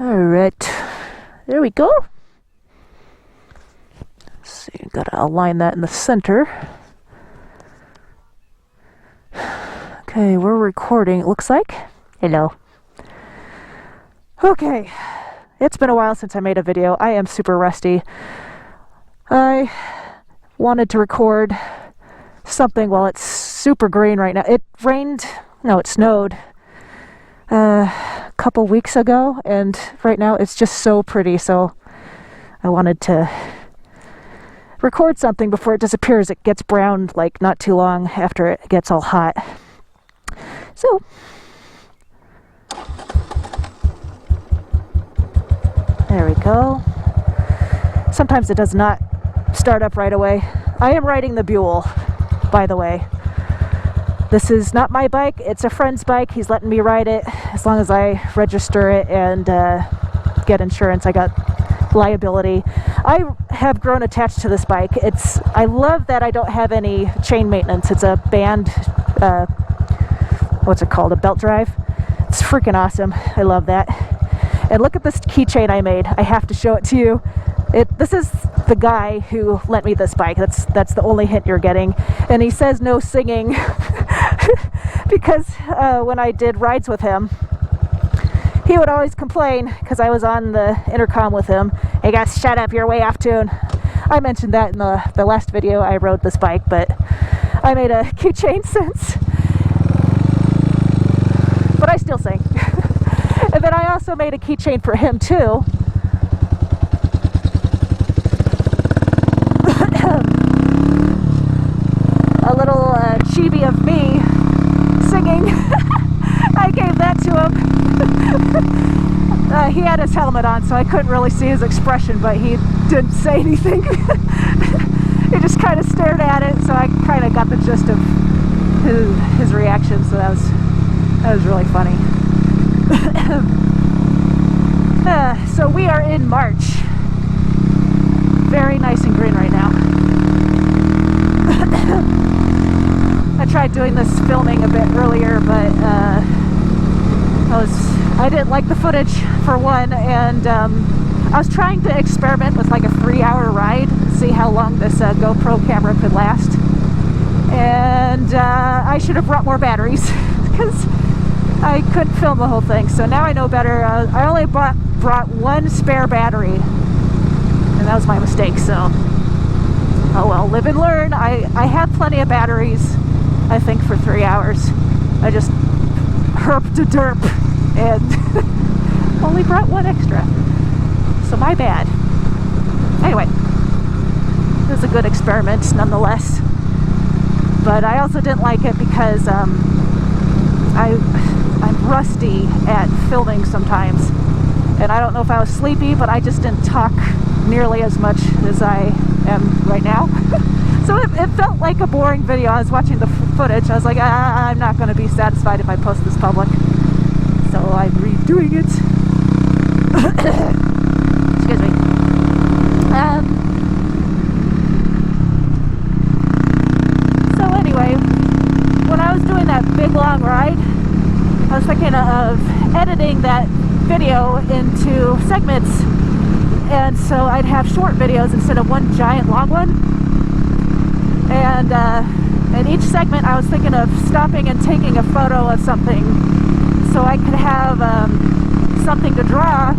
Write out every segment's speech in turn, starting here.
Alright, there we go. Let's see, gotta align that in the center. Okay, we're recording, it looks like. Hello. Okay, it's been a while since I made a video. I am super rusty. I wanted to record something while it's super green right now. It snowed a couple weeks ago, and right now it's just so pretty, so I wanted to record something before it disappears. It gets brown like not too long after it gets all hot. So there we go. Sometimes it does not start up right away. I am riding the Buell, by the way. This is not my bike, it's a friend's bike. He's letting me ride it as long as I register it and get insurance. I got liability. I have grown attached to this bike. I love that I don't have any chain maintenance. It's a band, what's it called, a belt drive. It's freaking awesome. I love that. And look at this keychain I made. I have to show it to you. This is the guy who lent me this bike. That's the only hint you're getting. And he says no singing because when I did rides with him, he would always complain because I was on the intercom with him. Hey guys, shut up, you're way off tune. I mentioned that in the last video I rode this bike, but I made a keychain since. But I still sing. And then I also made a keychain for him too. A little chibi of me singing. I gave that to him. He had his helmet on, so I couldn't really see his expression, but he didn't say anything. He just kind of stared at it, so I kind of got the gist of his reaction, so that was really funny. So we are in March. Very nice and green right now. I tried doing this filming a bit earlier, but I didn't like the footage for one, and I was trying to experiment with like a 3-hour ride, see how long this GoPro camera could last. And I should have brought more batteries because I couldn't film the whole thing. So now I know better. I only brought one spare battery, and that was my mistake. So oh well, live and learn. I have plenty of batteries, I think, for 3 hours. I just herped a derp and only brought one extra. So my bad. Anyway, it was a good experiment nonetheless. But I also didn't like it because I'm rusty at filming sometimes. And I don't know if I was sleepy, but I just didn't talk nearly as much as I am right now. So it felt like a boring video. I was watching the footage. I was like, I'm not going to be satisfied if I post this public. So I'm redoing it. Excuse me. So anyway, when I was doing that big long ride, I was thinking of editing that video into segments. And so I'd have short videos instead of one giant long one. And in each segment I was thinking of stopping and taking a photo of something so I could have something to draw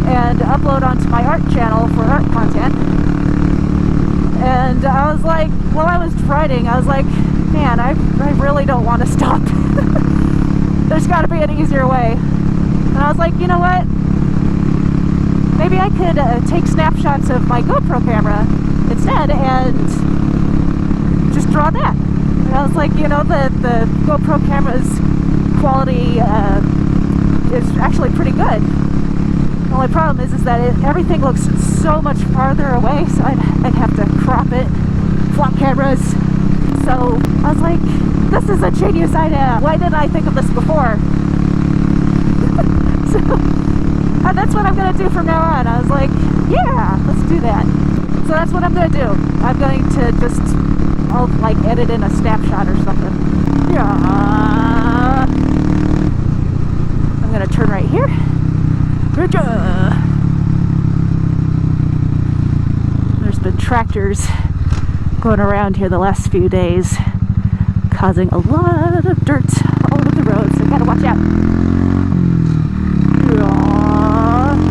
and upload onto my art channel for art content. And I was like, while I was writing, I was like, man, I really don't want to stop. There's got to be an easier way. And I was like, you know what? Maybe I could take snapshots of my GoPro camera instead and just draw that. And I was like, you know, the GoPro camera's quality is actually pretty good. The only problem is that everything looks so much farther away, so I'd have to crop it, flop cameras. So I was like, this is a genius idea. Why didn't I think of this before? And that's what I'm going to do from now on. I was like, yeah, let's do that. So that's what I'm going to do. I'm going to just, I'll like edit in a snapshot or something. Yeah. I'm going to turn right here. There's been tractors going around here the last few days, causing a lot of dirt all over the road, so gotta watch out.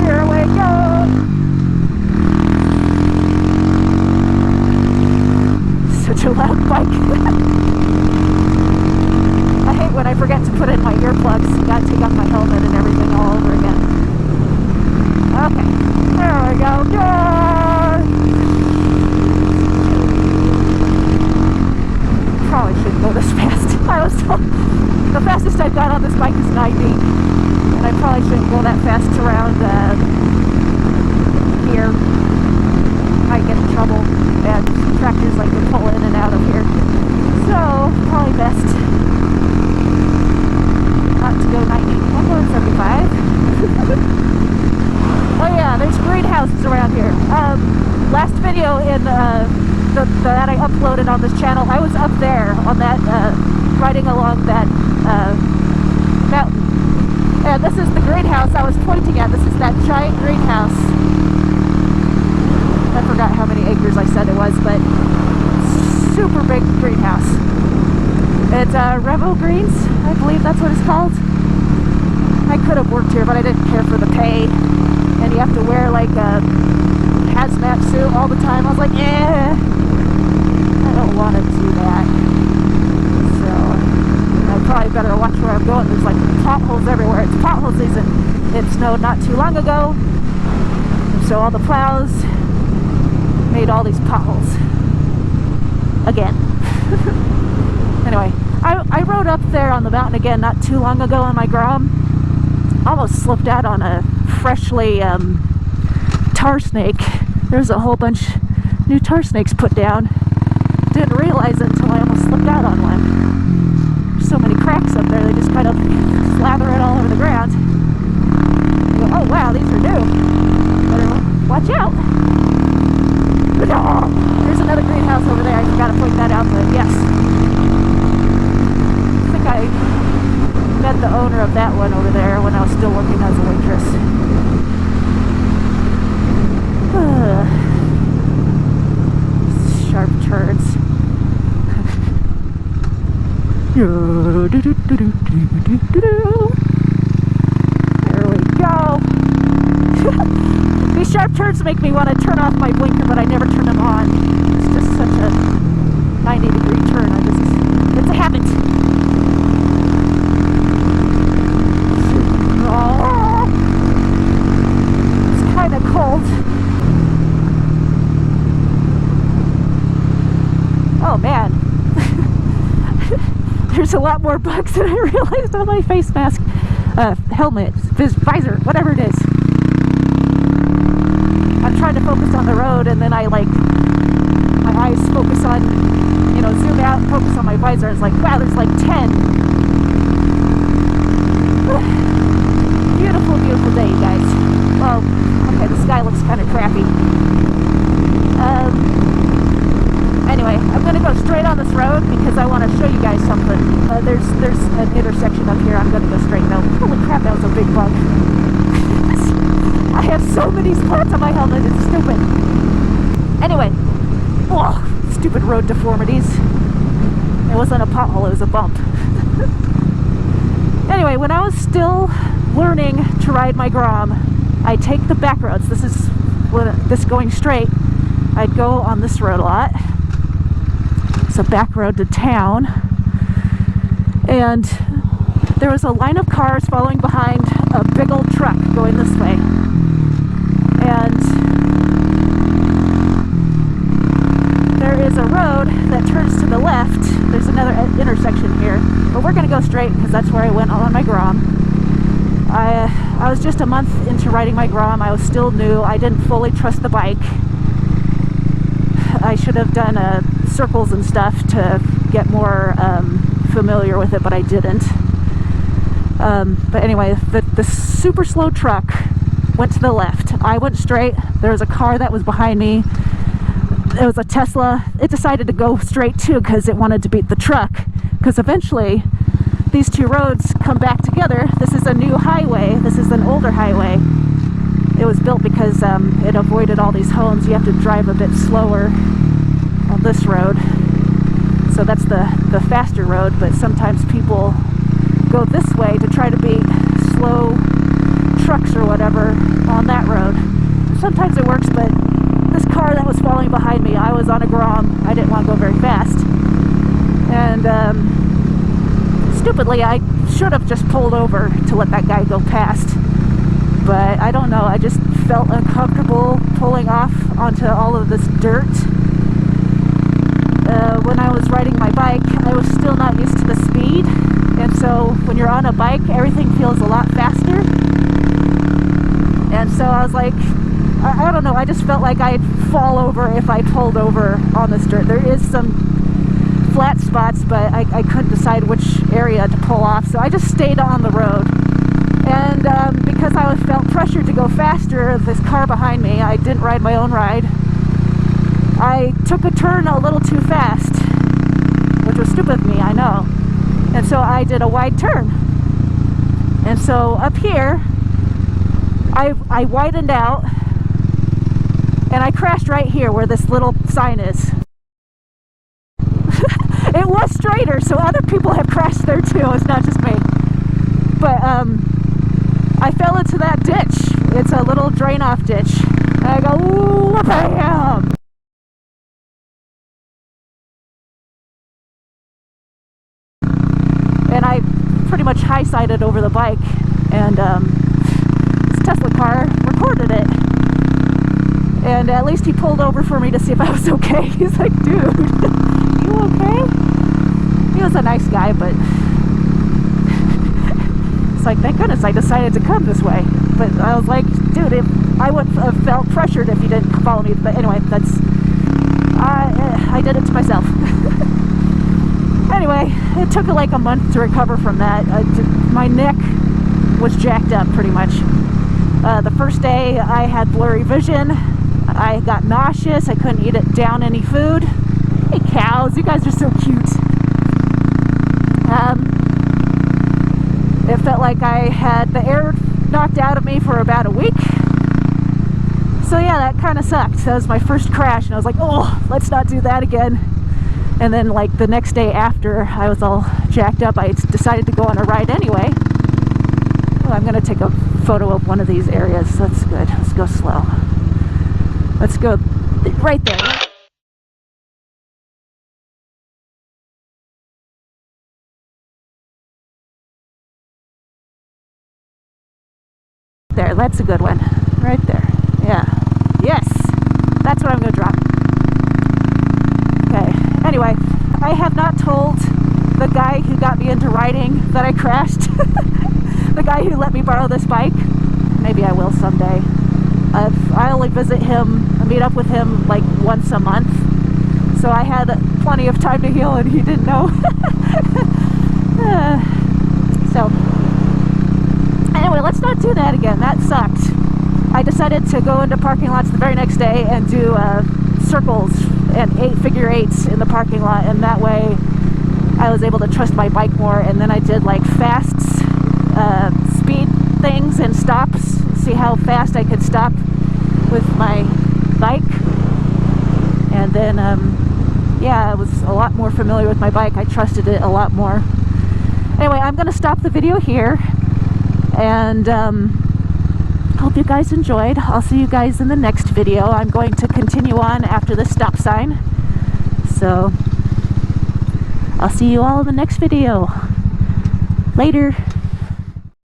Here we go! Such a loud bike. I hate when I forget to put in my earplugs. I gotta take off my helmet and everything all over again. Okay, there we go. Probably shouldn't go this fast. I was told the fastest I've got on this bike is 90, and I probably shouldn't go that fast around here. Might get in trouble, and tractors like to pull in and out of here. So probably best not to go 90. I'm going 75. Oh yeah, there's greenhouses around here. Last video in that I uploaded on this channel, I was up there on that, riding along that mountain. And this is the greenhouse I was pointing at. This is that giant greenhouse. I forgot how many acres I said it was, but super big greenhouse. It's Revo Greens, I believe that's what it's called. I could have worked here, but I didn't care for the pay. And you have to wear like a hazmat suit all the time. I was like, I don't want to do that. So I probably better watch where I'm going. There's like potholes everywhere. It's pothole season. It snowed not too long ago, so all the plows made all these potholes again. Anyway, I rode up there on the mountain again not too long ago on my Grom. Almost slipped out on a freshly tar snake. There's a whole bunch new tar snakes put down. Didn't realize it until I almost slipped out on one. There's so many cracks up there, they just kind of slather it all over the ground. You go, oh wow, these are new. Better watch out. There's another greenhouse over there. I forgot to point that out, but yes. I think I met the owner of that one over there when I was still working as a waitress. Sharp turns. There we go. These sharp turns make me want to turn off my blinker, but I never turn them on. It's just such a 90-degree turn. It's a habit. Oh, it's kind of cold. Oh man. There's a lot more bugs than I realized on my face mask. Helmet, visor, whatever it is. I'm trying to focus on the road, and then my eyes focus on, zoom out and focus on my visor. It's like, wow, there's like 10. Beautiful, beautiful day, you guys. Well, okay, the sky looks kind of crappy. Anyway, I'm going to go straight on this road because I want to show you guys something. There's an intersection up here. I'm going to go straight though. Holy crap, that was a big bug. I have so many spots on my helmet, it's stupid. Anyway, oh, stupid road deformities. It wasn't a pothole, it was a bump. Anyway, when I was still learning to ride my Grom, I'd take the back roads. This going straight, I'd go on this road a lot. It's a back road to town. And there was a line of cars following behind a big old truck going this way. And there is a road that turns to the left. There's another intersection here, but we're going to go straight because that's where I went on my Grom. I was just a month into riding my Grom. I was still new. I didn't fully trust the bike. I should have done circles and stuff to get more familiar with it, but I didn't. But anyway, the super slow truck went to the left. I went straight. There was a car that was behind me. It was a Tesla. It decided to go straight too because it wanted to beat the truck. Because eventually these two roads come back together. This is a new highway. This is an older highway. it was built because it avoided all these homes. You have to drive a bit slower on this road. So that's the faster road, but sometimes people go this way to try to beat slow trucks or whatever on that road. Sometimes it works, but this car that was falling behind me, I was on a grom. I didn't want to go very fast. And stupidly, I should have just pulled over to let that guy go past. But I don't know, I just felt uncomfortable pulling off onto all of this dirt. When I was riding my bike, I was still not used to the speed. And so when you're on a bike, everything feels a lot faster. And so I was like, I don't know, I just felt like I'd fall over if I pulled over on this dirt. There is some flat spots, but I couldn't decide which area to pull off, so I just stayed on the road. And because I felt pressure to go faster, this car behind me, I didn't ride my own ride. I took a turn a little too fast, which was stupid of me, I know. And so I did a wide turn. And so up here, I widened out, and I crashed right here where this little sign is. It was straighter, so other people have crashed there too. It's not just me. But I fell into that ditch. It's a little drain-off ditch. And I go, ooh, bam! And I pretty much high-sided over the bike, and this Tesla car recorded it. And at least he pulled over for me to see if I was okay. He's like, dude, you okay? He was a nice guy, but it's like, thank goodness I decided to come this way. But I was like, dude, I would have felt pressured if you didn't follow me. But anyway, I did it to myself. Anyway, it took like a month to recover from that. My neck was jacked up pretty much. The first day I had blurry vision. I got nauseous. I couldn't eat down any food. Hey cows, you guys are so cute. It felt like I had the air knocked out of me for about a week. So yeah, that kind of sucked. That was my first crash, and I was like, oh, let's not do that again. And then like the next day after I was all jacked up, I decided to go on a ride anyway. Oh, I'm gonna take a photo of one of these areas. That's good. Let's go slow. Let's go right there. There, that's a good one. Right there. Yeah. Yes! That's what I'm gonna drop. Okay. Anyway, I have not told the guy who got me into riding that I crashed. The guy who let me borrow this bike. Maybe I will someday. I only visit him, meet up with him like once a month. So I had plenty of time to heal, and he didn't know. So anyway, let's not do that again. That sucked. I decided to go into parking lots the very next day and do circles and figure eights in the parking lot, and that way I was able to trust my bike more. And then I did like fast speed things and stops, see how fast I could stop with my bike. And then yeah, I was a lot more familiar with my bike. I trusted it a lot more. Anyway, I'm gonna stop the video here, and hope you guys enjoyed. I'll see you guys in the next video. I'm going to continue on after the stop sign, so I'll see you all in the next video. Later.